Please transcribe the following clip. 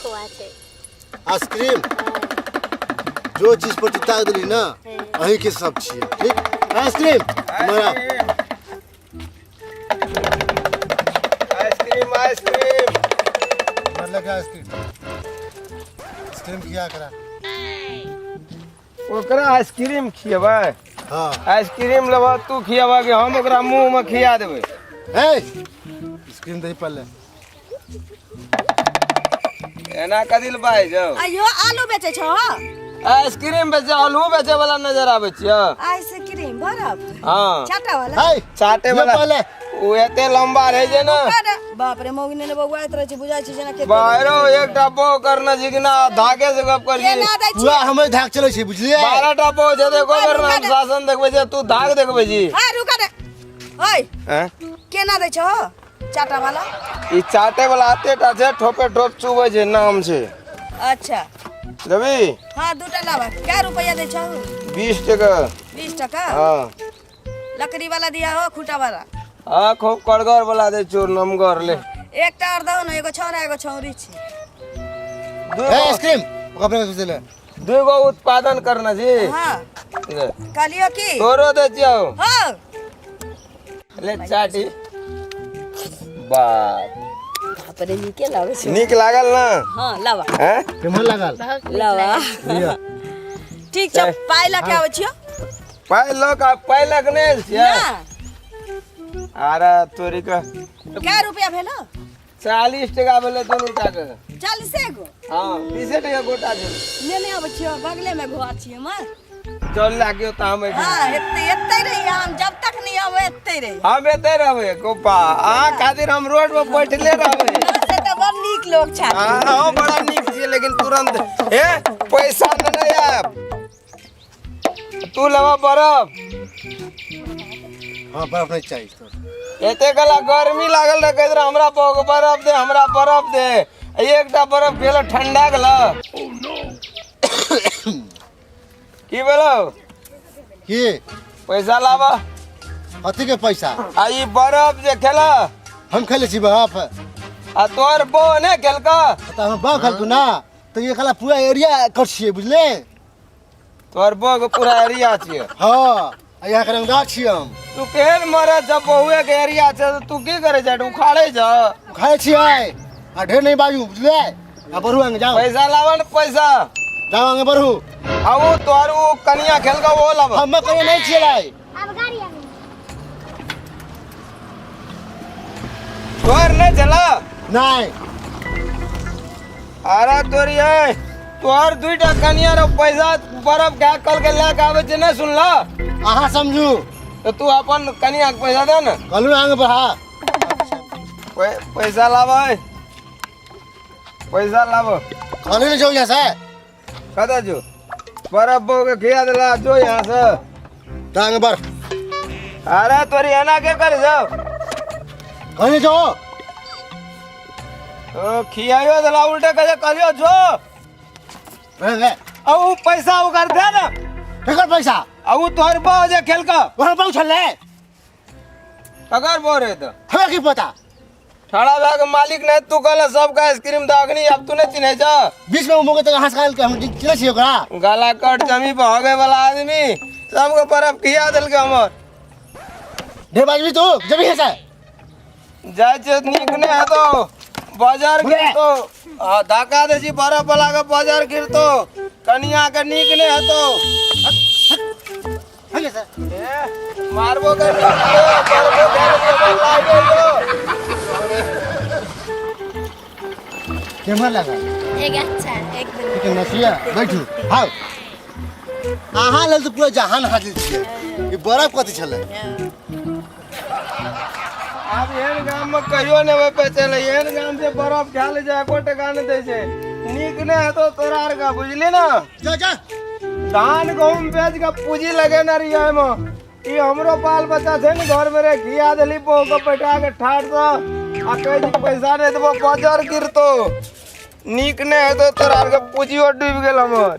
खोआ छे आइसक्रीम जो चीज पर ताक दिली ना वही के सब छिए ठीक आइसक्रीम मेरा आइसक्रीम आइसक्रीम मतलब क्या आइसक्रीम किया करा ओकरा आइसक्रीम खियबै हां आइसक्रीम लेबा तू खियाबा के हम ओकरा मुंह में खिया देबै ए आइसक्रीम दे पहले एना कदिल बाई जाओ अयो आलू बेचे छो आइसक्रीम बेचे आलू बेचे वाला नजर आवे छियो आइसक्रीम बर्फ हां छाटा वाला हाय चाटे वाला पहले ओ एते लंबा रहे जे ना बाप रे मोगने ने बगुआइत रहे छी बुझाय छी जना के बाहरो एक डब्बो करना जिगना धागे से गप कर के ना दै छी पूरा हमें धाक चले छी बुझलिए 12 डब्बो जे देखो नाम शासन देखबे जे तू धाग देखबे जी हां रुका दे ओए हैं के ना दै छो चाटा वाला ई चाटे वाला आते टा छे ठोपे ठोप चुबे जे नाम छे अच्छा देबी हां दूटा लावा क्या रुपया दे छो 20 टका 20 टका हां लकड़ी वाला दिया हो खूटा वाला हां खूब कड़गर वाला दे चोर नमगर ले एकटा और दो ना एगो छोरा एगो छौरी छी ए आइसक्रीम अपने से ले दुगो उत्पादन करना जी हां ले कालियो की तोरो दे जाओ हां ले चाटी बाप बाप रे निके लागे छी निक लागल ना हां लावा हैं केमन लागल लावा लिया ठीक छ पाइला के आवे छियो पहलो का पहलक ने छिया ना अरे तोरी का क्या रुपया भेलो 40 टका भेले दोनों टाके 40 गो हां 20 टका गोटा छै नेने आवे छियो बगले में घर छियो मां चल लागियो त हम हां एत्ते रही हम जब तक नहीं आवे एत्ते रही हम एते रहबे गोपा आ खातिर हम रोड पे बैठले रहबे से त बड़ नीक लोग छा हां बड़ा नीक छी लेकिन तुरंत ए पैसा नहीं आब तू लेवा बर्फ हां बर्फ नहीं चाहिए तो एते गला गर्मी लागल रहे कहत रहे हमरा बर्फ दे एकटा बर्फ गेलो ठंडा गेलो की बोलो की पैसा लावा अथी के पैसा आ ई बर्फ जे खेला हम खेले छी बर्फ आ तोर बो ने खेलका त हम बर्फ खेलतू ना तो ये कला पूरा एरिया कट छिए बुझले तोर बो के पूरा एरिया छिए हां यहाँ के रंगदार छी हम तू केहन मरे जब बहुए के एरिया छै तो तू की करे छै उखाड़े जा खाए छी आए आ ढेर नहीं बाजू बुझले आ बढ़ू आगे जाओ पैसा लावा न पैसा जाओ आगे बढ़ू आ वो तोर वो कनिया खेलका वो लावा हम कहीं नहीं छिए लाई अब गाड़ी आ गई तोर नहीं चला नहीं अरे तोरी है तोर दुईटा कनिया रो पैसा बर्फ क्या कल के लेके आवे छै नहीं सुनला आहा समझू तो तू अपन कनिया के पैसा दे ना कलू आगे बढ़ा पैसा लावा पैसा लावा खाने नहीं जाओ यहाँ से कदा जो बर्फ बो के खिया देला जो यहाँ से आगे बढ़ अरे तोरी एना के करे जाओ खाने जाओ ओ खियायो देला उल्टे कहे करियो जो ले अब पैसा उकर दे ना ठेकर पैसा अब तोहर बो जे खेल का वहाँ बहुत चल रहे अगर बो रहे तो हमें की पता ठाड़ा भाग मालिक नहीं तू कहला सबका आइसक्रीम दागनी अब तू नहीं चिन्हे जा बीच में मुँह तक हंस के हम चिन्ह छिए ओकरा गला कट जमी पे होगे वाला आदमी सबको बर्फ खिया दिल के हमर ढेर बाजू तू जब ही से जाय छै नीक ने है तो बाजार गिर तो धक्का दे छी बर्फ वाला के बाजार गिर तो कनिया के नीक ने है तो हगे से मारबो कर मारबो कर लागे केमन लगा एक अच्छा एकदम ठीक है नसिया बैठू हां आहा लेल तो पूरा जहान हाजिर छिए ई बर्फ कथि छले अब एहन गाम में कहियो ने पे चले एहन गाम से बर्फ खा ले जाए कोटे गाने दे छै नीक ने है तो तोरा आर का बुझली ना जा जा धान गहूम बेच के पूंजी लगे ना रही है ई हमरो बाल बच्चा छै ने घर में रे खिया देली बो के बैठा के ठाड़ द आ कह पैसा नहीं देबो बाजार गिरतो नीक ने है तो तोरा आर के पूंजी डूब गेल हमर